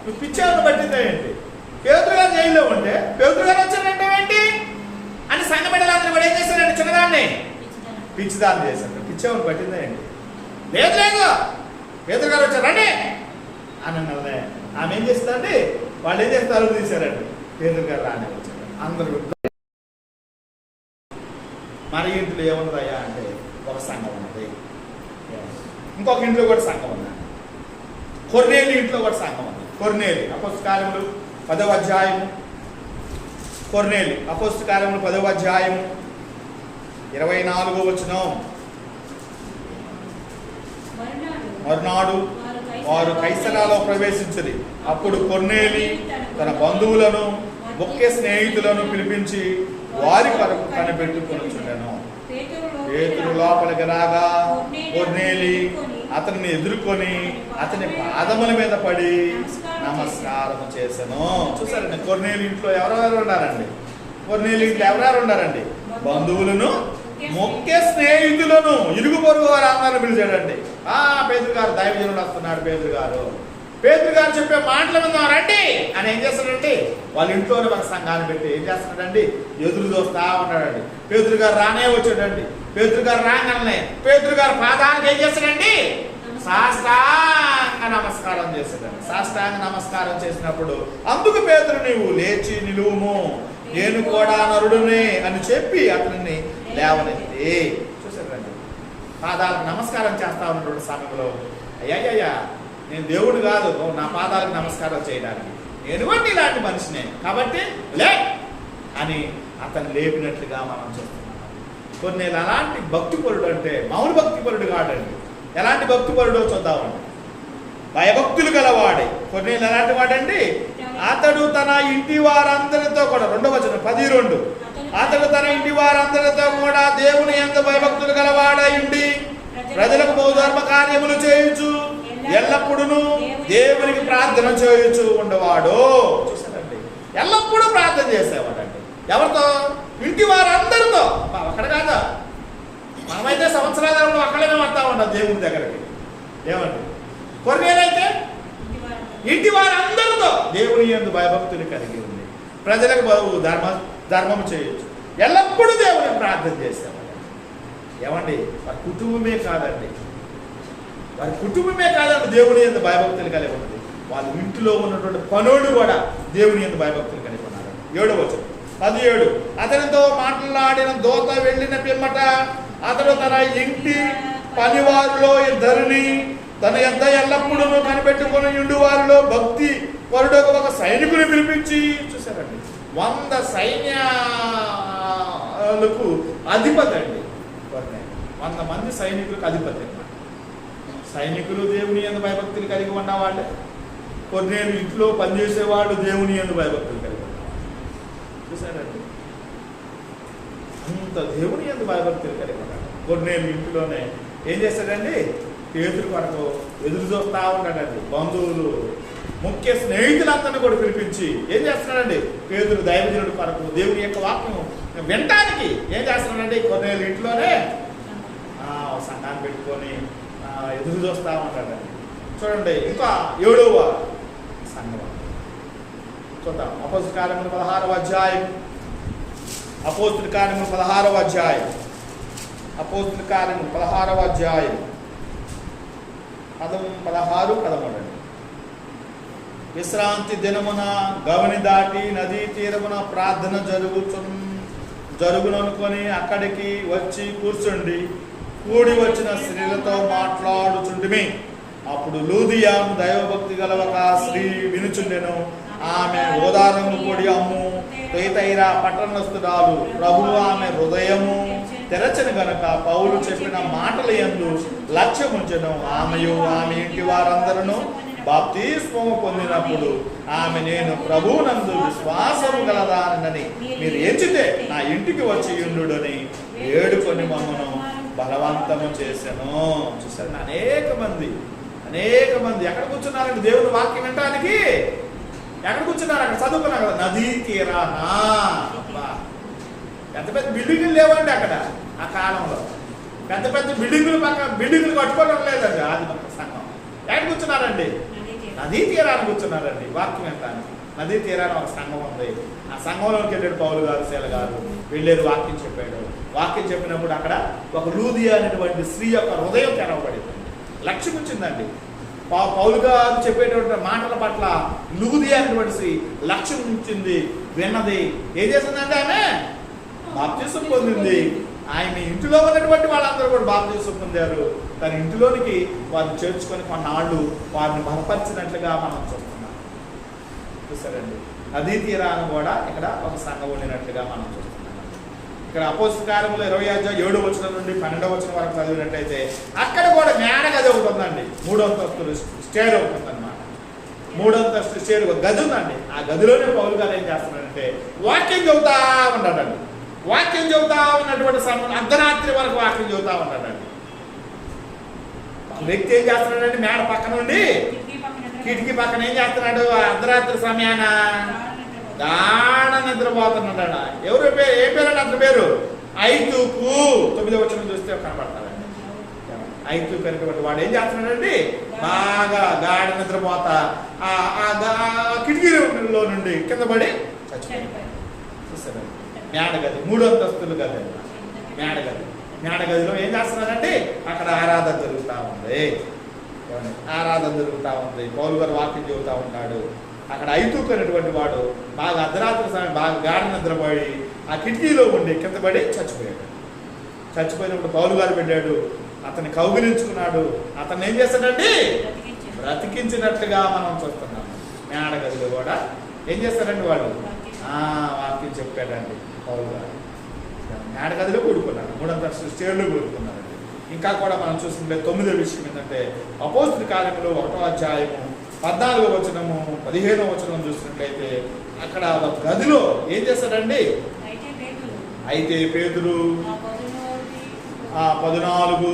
నువ్వు పిచ్చేవాళ్ళు పట్టిందా ఏంటి? పేతురు గారు జైల్లో ఉంటే పేతురు గారు వచ్చాడంటే ఏంటి అని సంఘ బిడ్డలందరూ కూడా ఏం చేశారండి? చిన్నదాన్ని పిచ్చిదాన్ని చేశారు. పిచ్చేవాళ్ళు పట్టిందా ఏంటి? లేదు లేదు, పేతురు గారు వచ్చారండి అని అన్నదే. ఆమె ఏం చేస్తుందండి? వాళ్ళు ఏం చేస్తారు? తీశారండి. పేతురు గారు రానే వచ్చారు. అందరూ మరి ఇంట్లో ఏమున్నదయ్యా అంటే ఒక సంఘం ఉన్నది, ఇంకొక ఇంట్లో కూడా సంఘం ఉన్నది. కొర్నేలి ఇంట్లో కూడా సంఘం ఉంది. కొర్నేలి అపోస్తల కార్యములు 10వ అధ్యాయము. కొర్నేలి అపోస్తల కార్యములు 10వ అధ్యాయము 24వ వచనం. మరునాడు వారు కైసరాలో ప్రవేశించింది. అప్పుడు కొర్నేలి తన బంధువులను ముఖ్య స్నేహితులను పిలిపించి వారి కొరకు కనిపెట్టుకొనుచుండెను. పేతురు లోపలికి రాగా కొర్నేలి అతన్ని ఎదుర్కొని అతని పాదముల మీద పడి నమస్కారం చేశాను. చూసారండి, కొర్నేలి ఇంట్లో ఎవరెవరు ఉన్నారండి? కొర్నేలి ఇంట్లో ఎవరెవరు ఉన్నారండి? బంధువులను, ముఖ్య స్నేహితులను, ఇరుగు పొరుగు వారు అందరిని పిలిచాడండి. పేతురు గారు దైవజనుడు వస్తున్నాడు. పేతురు గారు చెప్పే మాటల మీద రండి అని ఏం చేస్తాడండి? వాళ్ళ ఇంట్లోనే మన సంఘాన్ని పెట్టి ఏం చేస్తున్నాడండి? ఎదురు చూస్తా ఉన్నాడండి. పేతురు గారు రానే వచ్చాడండి. పేతురు గారు రాగానే పేతురు గారు పాదానికి ఏం చేస్తాడండి? సాష్టాంగ నమస్కారం చేశాడండి. సాష్టాంగ నమస్కారం చేసినప్పుడు అందుకు పేతురు, నీవు లేచి నిలువుము, నేను కూడా నరుడునే అని చెప్పి అతన్ని లేవనెత్తి. చూసారండి, పాదాలకు నమస్కారం చేస్తా ఉన్నటువంటి సమయంలో అయ్యా నేను దేవుడు కాదు నా పాదాలకు నమస్కారం చేయడానికి, నేను కూడా ఇలాంటి మనిషినే, కాబట్టి లే అని అతను లేపినట్లుగా మనం చూస్తున్నాం. కొన్ని అలాంటి భక్తిపరుడు అంటే మామూలు భక్తిపరుడు కాడండి. ఎలాంటి భక్తిపరుడో చూద్దామండి. భయభక్తులు గలవాడే. కొన్ని ఎలాంటి వాడండి? అతడు తన ఇంటి వారందరితో కూడా 2వ వచనం 10:2 అతడు తన ఇంటి వారందరితో కూడా దేవుని యందు భయభక్తులు గలవాడై ఉండి ప్రజలకు బహుధర్మ కార్యములు చేయుచు ఎల్లప్పుడూ దేవునికి ప్రార్థన చేయొచ్చు ఉండేవాడు. చూసారండి, ఎల్లప్పుడూ ప్రార్థన చేసేవాడండి. ఎవరితో? ఇంటి వారందరితో. అక్కడ కాదా, మనమైతే సంవత్సరాలు అక్కడనే వస్తా ఉంటాం దేవుని దగ్గరికి. ఏమండి? కొర్నేలైతే ఇంటి వారందరితో దేవుని యందు భయభక్తులు కలిగి ఉంది, ప్రజలకు ధర్మము చేయొచ్చు, ఎల్లప్పుడూ దేవునికి ప్రార్థన చేసేవాడు. ఏమండి? వారి కుటుంబమే కాదండి, దేవుని యందు భయభక్తులు కలిగి ఉన్నది. వాళ్ళ ఇంటిలో ఉన్నటువంటి పనులు కూడా దేవుని యందు భయభక్తులు కలిగి ఉన్నారు. 7వ వచనం 17 అతనితో మాట్లాడిన దూత వెళ్ళిన పిమ్మట అతడు తన ఇంటి పనివారిలో ఇద్దరిని తన యొద్ద ఎల్లప్పుడూ కనిపెట్టుకుని ఉండు వారిలో భక్తి వరుడొక ఒక సైనికుని పిలిపించి, చూసారండి 100 సైన్యాలకు అధిపతి అండి. 100 మంది సైనికులకు అధిపతి అన్నమాట. సైనికులు దేవుని యందు భయభక్తులు కలిగి ఉన్నవాళ్ళే. కొన్నేళ్ళు ఇంట్లో పనిచేసేవాళ్ళు దేవుని యందు భయభక్తులు కలిగి ఉన్నవాళ్ళు. చూసారండి, అంత దేవుని యందు భయభక్తులు కలిగి ఉన్నాడు. కొన్నేళ్ళు ఇంట్లోనే ఏం చేస్తాడండి, పేతురు కొరకు ఎదురు చూస్తూ ఉంటాడండి. బంధువులు, ముఖ్య స్నేహితులందరినీ కూడా పిలిపించి ఏం చేస్తున్నాడండి, పేతురు దైవజనుడి కొరకు దేవుని యొక్క వాక్యం వినటానికి ఏం చేస్తున్నాడండి, కొన్నేళ్ళు ఇంట్లోనే సంఘాన్ని పెట్టుకొని ఎదురు చూస్తూ ఉంటాడండి. చూడండి, ఇంకా 7వ సంఘం చూద్దాం. అపోస్తుల కార్యములు 16వ అధ్యాయం. అపోస్తుల కార్యములు 16వ అధ్యాయం. అపోస్తుల కార్యములు 16వ అధ్యాయం 16, 13. విశ్రాంతి దినమున గవని దాటి నదీ తీరమున ప్రార్థన జరుగుననుకొని అక్కడికి వచ్చి కూర్చుండి కూడి వచ్చిన స్త్రీలతో మాట్లాడుచుండిమి. అప్పుడు లూదియాను దైవభక్తి గల ఒక స్త్రీ వినుచుండెను. ఆమె ఓదారము పొడి అమ్ము తైతైరా పట్టణస్థురాలు. ప్రభువు ఆమె హృదయము తెరచను గనుక పౌలు చెప్పిన మాటల యందు లక్ష్యముంచెను. ఆమెయు ఆమె ఇంటి వారందరూ బాప్తిస్మము పొందినప్పుడు ఆమె, నేను ప్రభువునందు విశ్వాసము గలదానని మీరు ఎంచితే నా ఇంటికి వచ్చి ఉండుడని వేడుకొని మమ్మను బలవంతము చేశాను. చూసారు, అనేక మంది ఎక్కడ కూర్చున్నారండి దేవుని వాక్యం వినటానికి? ఎక్కడ కూర్చున్నారు? అక్కడ చదువుకున్నారు కదా, నదీ తీరానా. పెద్ద పెద్ద బిల్డింగులు లేవండి అక్కడ. ఆ కాలంలో పెద్ద పెద్ద బిల్డింగులు కట్టుకోవడం లేదండి. ఆది సంఘం ఎక్కడ కూర్చున్నారండి? నదీ తీరాన్ని కూర్చున్నారండి వాక్యం వినటానికి. నదీ తీరాన్ని ఒక సంఘం ఉంది. ఆ సంఘంలోకి వెళ్ళాడు పౌలు గారు, శీల గారు వెళ్ళారు, వాక్యం చెప్పాడు. వాక్యం చెప్పినప్పుడు అక్కడ ఒక లూదియా అనేటువంటి స్త్రీ యొక్క హృదయం తెరవబడింది. లక్ష్యం వచ్చిందండి. పౌలు గారు చెప్పేటువంటి మాటల పట్ల లూదియా అనేటువంటి స్త్రీ లక్ష్యం ఉంచింది, విన్నది. ఏం చేసిందంటే ఆమె బాప్తిసం పొందింది. ఆయన ఇంటిలో ఉన్నటువంటి వాళ్ళందరూ కూడా బాప్తిసం పొందారు. తన ఇంటిలోనికి వారిని చేర్చుకొని కొన్నాళ్ళు వారిని బలపరిచినట్లుగా మనం చూస్తున్నాం. చూసారండి, నదీ తీరాన్ని కూడా ఇక్కడ ఒక సంఘం ఉండినట్లుగా మనం చూస్తున్నాం. ఇక్కడ అపోస్తల కార్యములు 20వ అధ్యాయం 7వ వచనం నుండి 12వ వచనం వరకు చదివినట్లయితే అక్కడ కూడా మేడగది ఒకటి ఉందండి. 3 అంతస్తులు స్టేర్ ఒకటి ఉందన్నమాట. 3 అంతస్తు స్టేర్ ఒక గది ఉందండి. ఆ గదిలోనే పౌలు గారు ఏం చేస్తున్నాడంటే వాక్యం చెబుతా ఉన్నాడండి. వాక్యం చెబుతా ఉన్నటువంటి సమయం అర్ధరాత్రి వరకు వాక్యం చెబుతా ఉన్నాడండి. వ్యక్తి ఏం చేస్తున్నాడండి, మేడ పక్కన ఉండి కిటికీ పక్కన ఏం చేస్తున్నాడు, అర్ధరాత్రి సమయాన గాఢ నిద్రపోతున్నాడు. ఎవరు పేరు? ఏ పేరు అండి అతని పేరు? ఐతుకు. 9వ వచనం చూస్తే కనపడతాడండి. ఐతుకు అనేటువంటి వాడు ఏం చేస్తున్నాడండి, బాగా గాఢ నిద్రపోతా కిటికీలో నుండి కింద పడి చచ్చిపోయాడు. చూస్తాడు, మేడగది 3 అంతస్తులు గది. మేడగదిలో ఏం చేస్తున్నారండి, అక్కడ ఆరాధన జరుగుతూ ఉంది. పౌలు గారు వాక్యం చెబుతూ ఉంటాడు. అక్కడ ఐతుకు అనేటువంటి వాడు బాగా అర్ధరాత్రి సమయం బాగా గాఢ నిద్రపోయి ఆ కిటికీలో ఉండి కింద పడి చచ్చిపోయాడు. చచ్చిపోయినప్పుడు పౌలు గారు వెళ్ళాడు, అతన్ని కౌగిలించుకున్నాడు. అతన్ని ఏం చేస్తాడండి, బ్రతికించినట్లుగా మనం చూస్తున్నాం. మేడగదిలో కూడా ఏం చేస్తారండి వాళ్ళు, వాక్యం చెప్పాడండి పౌలు గారు. మేడగదిలో కూడుకున్నాడు. 3 అంతస్తుల స్టేర్లో కూడుకున్నారండి. ఇంకా కూడా మనం చూసుకుంటే 9వ విషయం ఏంటంటే అపోస్తల కార్యములు 1వ అధ్యాయము 14వ వచనము 15వ వచనం చూసినట్లయితే అక్కడ ఒక గదిలో ఏం చేస్తాడండి, అయితే పేతురు 14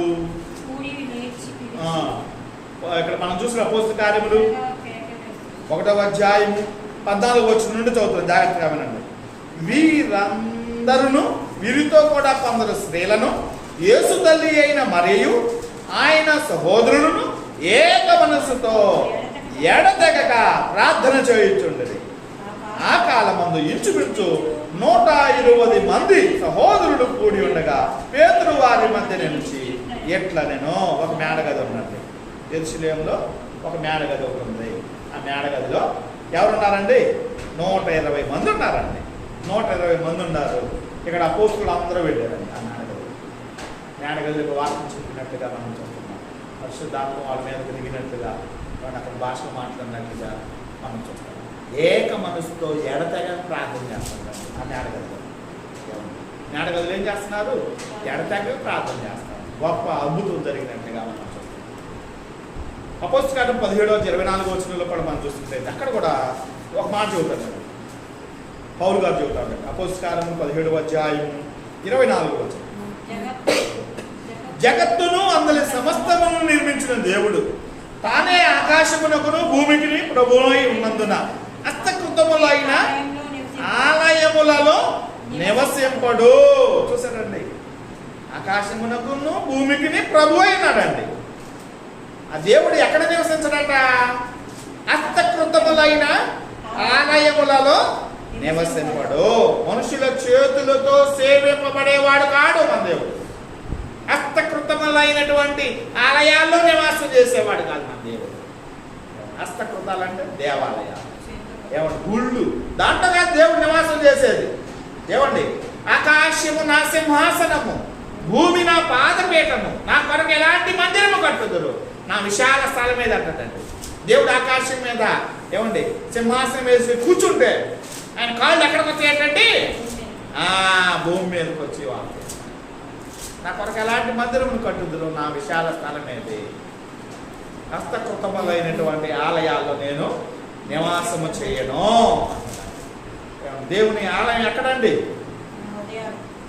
ఇక్కడ మనం చూసిన అపోస్తల కార్యములు 1వ అధ్యాయము 14వ వచనం నుండి చదువుతుంది, జాగ్రత్తగా వినండి. వీరితో కూడా కొందరు స్త్రీలను యేసు తల్లి అయిన మరియు ఆయన సహోదరులను ఏక మనస్సుతో ఎడతెగక ప్రార్థన చేయుచుండేది. ఆ కాలమందు ఇంచుమించు 120 మంది సహోదరులు కూడి ఉండగా పేతురు వారి మధ్య నుంచి ఎట్లా నేను ఒక మేడగది ఉన్నది. యెరూషలేములో ఒక మేడగది ఒకటి ఉంది. ఆ మేడగదిలో ఎవరున్నారండి? 120 మంది ఉన్నారండి. 120 మంది ఉన్నారు. ఇక్కడ అపోస్తులు అందరూ వెళ్ళారండి ఆ మేడగదిలో వాక్యం చెప్పినట్టుగా మనం చూస్తున్నాం. పరిశుద్ధాత్మ వాళ్ళ మీద తిరిగినట్టుగా, వాళ్ళు అక్కడ భాషలు మాట్లాడినట్టుగా మనం చూస్తాం. ఏక మనసుతో ఎడతెగ ప్రార్థన చేస్తున్నారు ఆ మేడగదిలో. మేడగదిలో ఏం చేస్తున్నారు? ఎడతెగ ప్రార్థన చేస్తున్నారు. గొప్ప అద్భుతం జరిగినట్టుగా మనం చూస్తాం. అపోస్తలుల కార్యం 17-24 కూడా మనం చూస్తుంటే అక్కడ కూడా ఒక మాట చెబుతాడు పౌలు గారు చెబుతాడు. అపోస్తలుల కార్యం 17 అధ్యాయం 24 జగత్తును అందులో సమస్తమును నిర్మించిన దేవుడు తానే ఆకాశమునకును భూమికి ప్రభువై ఉన్నందున హస్తకృతములైన ఆలయములలో నివసింపడు. చూసారండి, ఆకాశమునకును భూమికి ప్రభు అయినాడండి. ఆ దేవుడు ఎక్కడ నివసించడట? హస్తకృతములైన ఆలయములలో నివసింపడు. మనుషుల చేతులతో సేవింపబడేవాడు కాడు మన దేవుడు. హస్తకృతములైనటువంటి ఆలయాల్లో నివాసం చేసేవాడు కాదు మన దేవుడు. హస్తకృతాలంటే దేవాలయాలు, ఏమండి గుళ్ళు, దాంట్లో కాదు దేవుడు నివాసం చేసేది. ఏమండి, ఆకాశము నా సింహాసనము, భూమి నా పాదపీఠము, నా కొరకు ఎలాంటి మందిరము కట్టుదురు, నా విశాల స్థలం మీద అంటదండి. దేవుడు ఆకాశం మీద ఏమండి సింహాసనం వేసి కూర్చుంటే ఆయన కాళ్ళు ఎక్కడికి వచ్చేటండి? భూమి మీదకి వచ్చి వాళ్ళు నా కొరకు ఎలాంటి మందిరమును కట్టుదురు, నా విశాల స్థలం ఏది? హస్తకృతములైనటువంటి ఆలయాల్లో నేను నివాసము చేయను. దేవుని ఆలయం ఎక్కడండి?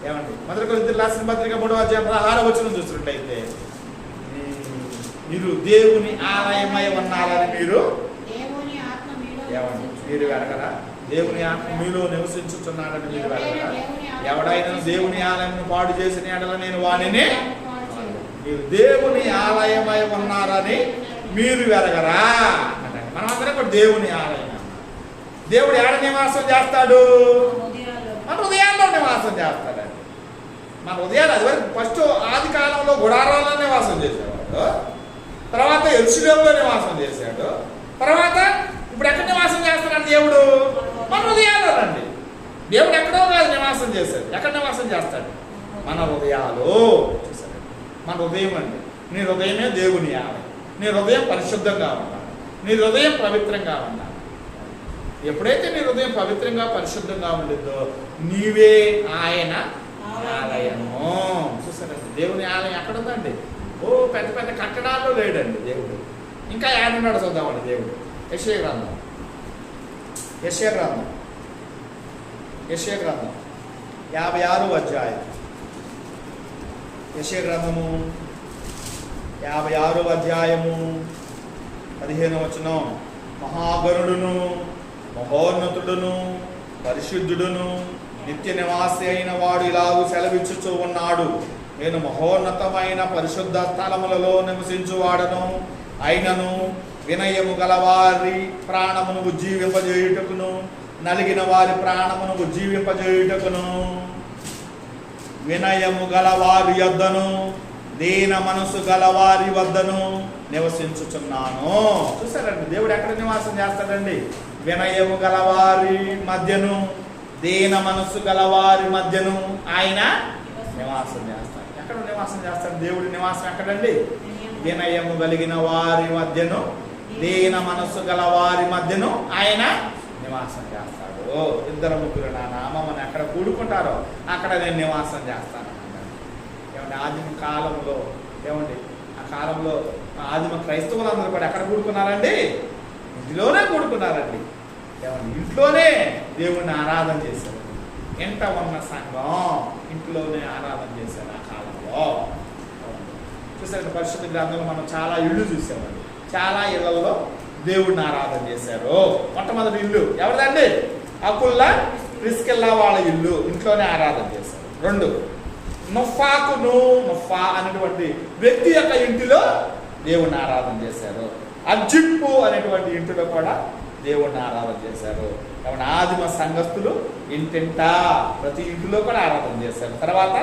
ఏమండి, మొదటి కొరింథీయులకు రాసిన పత్రిక 3:16 చూస్తున్నట్టయితే మీరు దేవుని ఆలయమై ఉన్నారని మీరు ఏమండి మీరు వెరగరా? దేవుని ఆత్మ మీలో నివసించుతున్నాడని మీరు వెరగరా? ఎవడైనా దేవుని ఆలయం పాడు చేసిన ఎడల నేను వానిని, మీరు దేవుని ఆలయమై ఉన్నారని మీరు వెరగరా? మనం అందరం కూడా దేవుని ఆలయం. దేవుడు ఎక్కడ నివాసం చేస్తాడు? మన హృదయాల్లో నివాసం చేస్తాడండి. మన హృదయాలు అది వరకు ఫస్ట్ ఆది కాలంలో గుడారాల్లో నివాసం చేసేవాడు, తర్వాత యెరూషలేములో నివాసం చేశాడు, తర్వాత ఇప్పుడు ఎక్కడ నివాసం చేస్తున్నాడు దేవుడు? మన హృదయాల్లో రండి. దేవుడు ఎక్కడో కాదు నివాసం చేశాడు. ఎక్కడ నివాసం చేస్తాడు? మన హృదయాలు. చూసాడు, మన హృదయం అండి. నీ హృదయమే దేవుని ఆలయం. నీ హృదయం పరిశుద్ధంగా ఉండాలి. నీ హృదయం పవిత్రంగా ఉండాలి. ఎప్పుడైతే నీ హృదయం పవిత్రంగా పరిశుద్ధంగా ఉండిద్దో నీవే ఆయన ఆలయము. చూసారండి, దేవుని ఆలయం ఎక్కడ ఉందండి? ఓ పెద్ద పెద్ద కట్టడాల్లో లేడండి దేవుడు. ఇంకా ఏడున్నాడు చూద్దామండి దేవుడు. యెషయా గ్రంథం 56 అధ్యాయం. యెషయా గ్రంథము 56 అధ్యాయము 15 మహాగణుడును మహోన్నతుడును పరిశుద్ధుడును నిత్య నివాసి అయిన వాడు ఇలాగూ సెలవిచ్చుచూ ఉన్నాడు. నేను మహోన్నతమైన పరిశుద్ధ స్థలములలో నివసించువాడను అయినను వినయము గలవారి ప్రాణమును ఉజ్జీవింపజేయుటకును నలిగిన వారి ప్రాణమును ఉజ్జీవింపజేయుటకును వినయము గలవారి యొద్దను దీన మనసు గలవారి వద్దను నివసించుచున్నాను. చూసారండి, దేవుడు ఎక్కడ నివాసం చేస్తాడండి? వినయము గలవారి మధ్యను దీన మనసు గలవారి మధ్యను ఆయన నివాసం చేస్తాడు. ఎక్కడ నివాసం చేస్తాడు దేవుడి నివాసం? ఎక్కడండి? వినయము కలిగిన వారి మధ్యను దీన మనసు గలవారి మధ్యను ఆయన నివాసం చేస్తాడు. 2-3 నా నామమును ఎక్కడ కూడుకుంటారో అక్కడ నేను నివాసం చేస్తాను. ఏమండి, ఆదిమ కాలంలో ఏమండి ఆ కాలంలో ఆదిమ క్రైస్తవులందరూ కూడా ఎక్కడ కూడుకున్నారండి? ఇంటిలోనే కూడుకున్నారండి. ఏమండి, ఇంట్లోనే దేవుణ్ణి ఆరాధన చేశారు. ఎంట ఉన్న సంఘం ఇంట్లోనే ఆరాధన చేశారు ఆ కాలంలో. చూసారు, పరిశుద్ధ గ్రంథంలో మనం చాలా ఇళ్ళు చూసామండి. చాలా ఇళ్లలో దేవుడిని ఆరాధన చేశారు. మొట్టమొదటి ఇల్లు ఎవరిదండి? అకుల్లా ప్రిస్కిల్లా వాళ్ళ ఇల్లు, ఇంట్లోనే ఆరాధన చేశారు. 2 నొఫా అనేటువంటి వ్యక్తి యొక్క ఇంటిలో దేవుణ్ణి ఆరాధన చేశారు. అర్జిప్పు అనేటువంటి ఇంటిలో కూడా దేవుణ్ణి ఆరాధన చేశారు. కాబట్టి ఆదిమ సంఘస్థులు ఇంటింటా ప్రతి ఇంటిలో కూడా ఆరాధన చేశారు. తర్వాత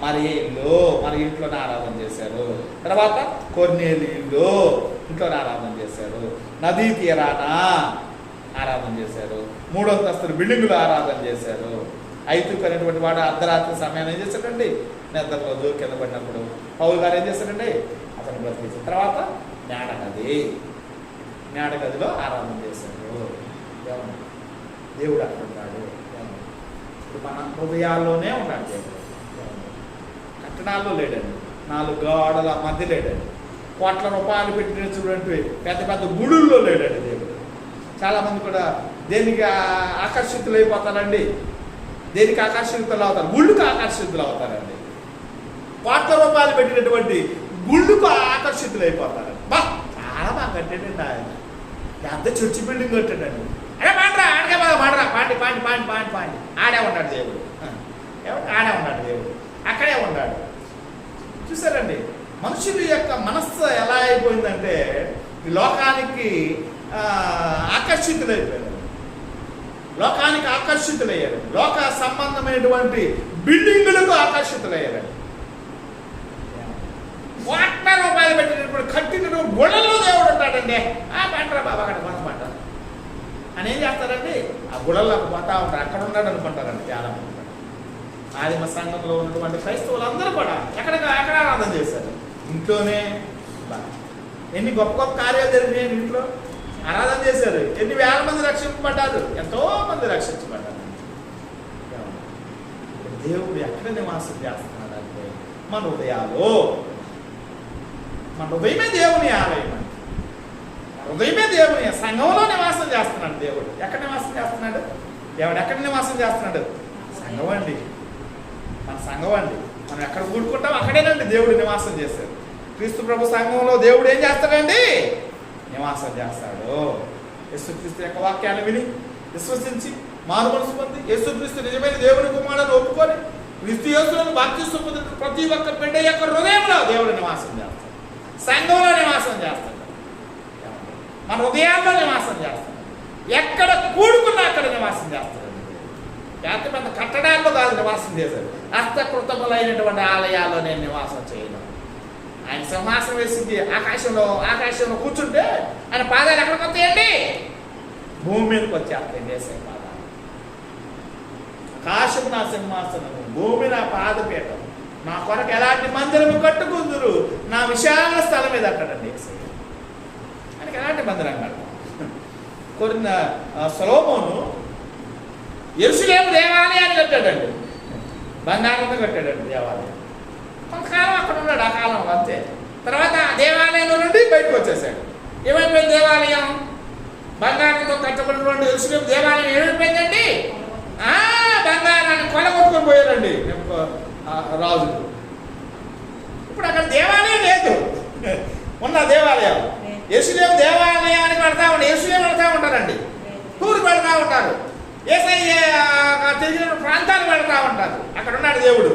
మరి ఇల్లు, మరి ఇంట్లోనే ఆరాధన చేశారు. తర్వాత కొర్నేలి ఇల్లు, ఇంట్లో ఆరాధన చేశారు. నదీ తీరాన ఆరాధన చేశారు. 3వ అంతస్తుల బిల్డింగులు ఆరాధన చేశారు. ఐతుకు అనేటువంటి వాడు అర్ధరాత్రి సమయాన్ని ఏం చేశాడండి, నిద్రలో కింద పడినప్పుడు పౌలు గారు ఏం చేశాడండి, అతను బ్రతికించిన తర్వాత మేడగదిలో ఆరాధన చేశారు. దేవుడు అక్కడ ఉన్నాడు. ఇప్పుడు మన హృదయాల్లోనే ఉన్నాడు దేవుడు. కట్టడాల్లో లేడండి, 4 గోడల మధ్య లేడండి, కోట్ల రూపాయలు పెట్టిన చూడండి పెద్ద పెద్ద గుడుల్లో లేడండి దేవుడు. చాలామంది కూడా దేనికి ఆకర్షితులు అయిపోతారండి, దేనికి ఆకర్షితులు అవుతారు, గుళ్ళుకు ఆకర్షితులు అవుతారండి. కోట్ల రూపాయలు పెట్టినటువంటి గుళ్ళుకు ఆకర్షితులు అయిపోతారండి. చాలా బాగా కట్టాడండి ఆయన, పెద్ద చర్చి బిల్డింగ్ కట్టాడండి. అరే పాండ్రా ఆడగా బాగా పాడరా, పాండి పాండి పాండి పాండి పాండి ఆడే ఉన్నాడు దేవుడు. ఆడే ఉన్నాడు దేవుడు, అక్కడే ఉన్నాడు. చూసారండి మనుషుల యొక్క మనస్సు ఎలా అయిపోయిందంటే లోకానికి ఆకర్షితులైపోయారు, లోకానికి ఆకర్షితులయ్యారు, లోక సంబంధమైనటువంటి బిల్డింగులకు ఆకర్షితులయ్యారండి. కోట్ల రూపాయలు పెట్టినప్పుడు కట్టిన గుళ్ళలో దేవుడు ఉంటాడండి. పంటరా బాబా అక్కడ కొంతమాట అని ఏం చేస్తారండి, ఆ గుళ్ళలోకి పోతా ఉంటారు, అక్కడ ఉన్నాడు అనుకుంటారండి చాలా మంది. ఆదిమ సంఘంలో ఉన్నటువంటి క్రైస్తవులు అందరూ కూడా ఎక్కడ ఆరాధన చేశారు, ఇంట్లోనే. ఎన్ని గొప్ప గొప్ప కార్యాలు జరిగినాయి, ఇంట్లో ఆరాధన చేశారు. ఎన్ని వేల మంది రక్షింపబడ్డారు, ఎంతో మంది రక్షించబడ్డారు. దేవుడు ఎక్కడ నివాసం చేస్తున్నాడు అంటే మన హృదయాలు. మన హృదయమే దేవుని ఆలయం అండి, హృదయమే దేవుని సంఘంలో నివాసం చేస్తున్నాడు దేవుడు. ఎక్కడ నివాసం చేస్తున్నాడు దేవుడు? ఎక్కడ నివాసం చేస్తున్నాడు? సంఘం అండి, మన సంఘం అండి. మనం ఎక్కడ కూడుకుంటాం అక్కడేనండి దేవుడు నివాసం చేశాడు. క్రీస్తు ప్రభు సంఘంలో దేవుడు ఏం చేస్తాడండి? నివాసం చేస్తాడు. యేసుక్రీస్తు యొక్క వాక్యాన్ని విని విశ్వసించి మారు మనసు పొంది యేసుక్రీస్తు నిజమైన దేవుని కుమారుని ఒప్పుకొని క్రీస్తు యేసులను బాప్తిస్మం పొందిన ప్రతి ఒక్క బిడ్డ యొక్క హృదయంలో దేవుడు నివాసం చేస్తాడు, సంఘంలో నివాసం చేస్తాడు, మన హృదయాల్లో నివాసం చేస్తాడు. ఎక్కడ కూడుకున్నా అక్కడ నివాసం చేస్తాడు. పెద్ద పెద్ద కట్టడాల్లో కాదు నివాసం చేశాడు, హస్తకృతములైనటువంటి ఆలయాల్లో నేను నివాసం చేయను. ఆయన సింహాసనం వేసింది ఆకాశంలో కూర్చుంటే ఆయన పాదాలు ఎక్కడికి వస్తాయండి? భూమి మీదకి వచ్చేస్తాయి. వేసే పాదాలు. ఆకాశం నా సింహాసనము, భూమి నా పాదపీఠం, నా కొరకు ఎలాంటి మందిరము కట్టుకుందురు, నా విశాల స్థలం మీద అక్కడండి. ఆయనకి ఎలాంటి మందిరం కట్టాడు? కొన్న సొలొమోను యెరూషలేము దేవాలయాన్ని కట్టాడండి, బంగారంతో కట్టాడండి దేవాలయం. కొంతకాలం అక్కడ ఉన్నాడు, ఆ కాలం అంతే. తర్వాత దేవాలయంలో నుండి బయటకు వచ్చేసాడు. ఏమైపోయింది దేవాలయం? బంగారంతో కట్టబడినటువంటి యెరూషలేము దేవాలయం ఏమైపోయిందండి? బంగారాన్ని కొలగొట్టుకొని పోయారండి రాజులు. ఇప్పుడు అక్కడ దేవాలయం లేదు, ఉన్న దేవాలయం యెరూషలేము దేవాలయానికి పెడతా ఉంటారు, యెరూషలేము పెడతా ఉంటారండి, టూర్ పెడతా ఉంటారు, యేసయ్య తిరిగిన ప్రాంతాలు పెడతా ఉంటారు. అక్కడ ఉన్నాడు దేవుడు,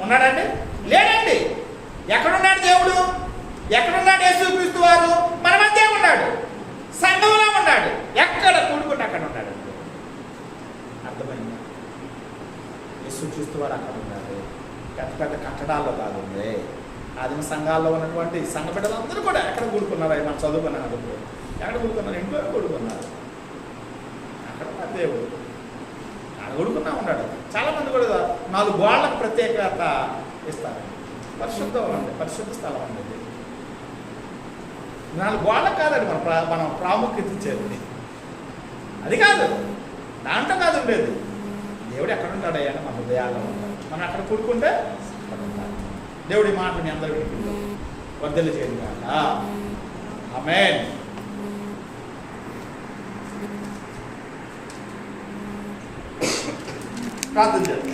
ఉన్నాడండి? లేడండి. ఎక్కడున్నాడు దేవుడు? ఎక్కడున్నాడు యేసుక్రీస్తు వారు? మన మధ్య ఉన్నాడు, సంఘంలో ఉన్నాడు. ఎక్కడ కూడుకుంటే అక్కడ ఉన్నాడు. అర్థమైందా? యేసుక్రీస్తు వారు అక్కడ ఉన్నారు, పెద్ద పెద్ద కట్టడాల్లో కాదండి. ఆదిమ సంఘాల్లో ఉన్నటువంటి సంఘ బిడ్డలందరూ కూడా ఎక్కడ కూడుకున్నారు? మనం చదువుకున్నాను, ఎక్కడ కూడుకున్నారు? ఇంట్లో కూడుకున్నారు. అక్కడ ఉన్నాడు దేవుడు, అక్కడ కూడుకున్నా ఉన్నాడు. చాలామంది కూడా 4 గోళ్ళకు ప్రత్యేకత ఇస్తారు. పరిశుద్ధం అండి, పరిశుద్ధ స్థలం అండి. 4 గోళ్ళకు కాదండి మనం ప్రాముఖ్యత ఇచ్చేది, అది కాదు, దాంట్లో కాదు ఉండేది. దేవుడు ఎక్కడ ఉంటాడు అయ్యా? మన హృదయాల్లో ఉంటాడు. మనం అక్కడ కూడుకుంటే అక్కడ ఉంటాడు. దేవుడి మాటని అందరూ వింటుంటాం. వర్ధలు చేయండి కాక. ఆమేన్. ప్రార్థన చేయండి.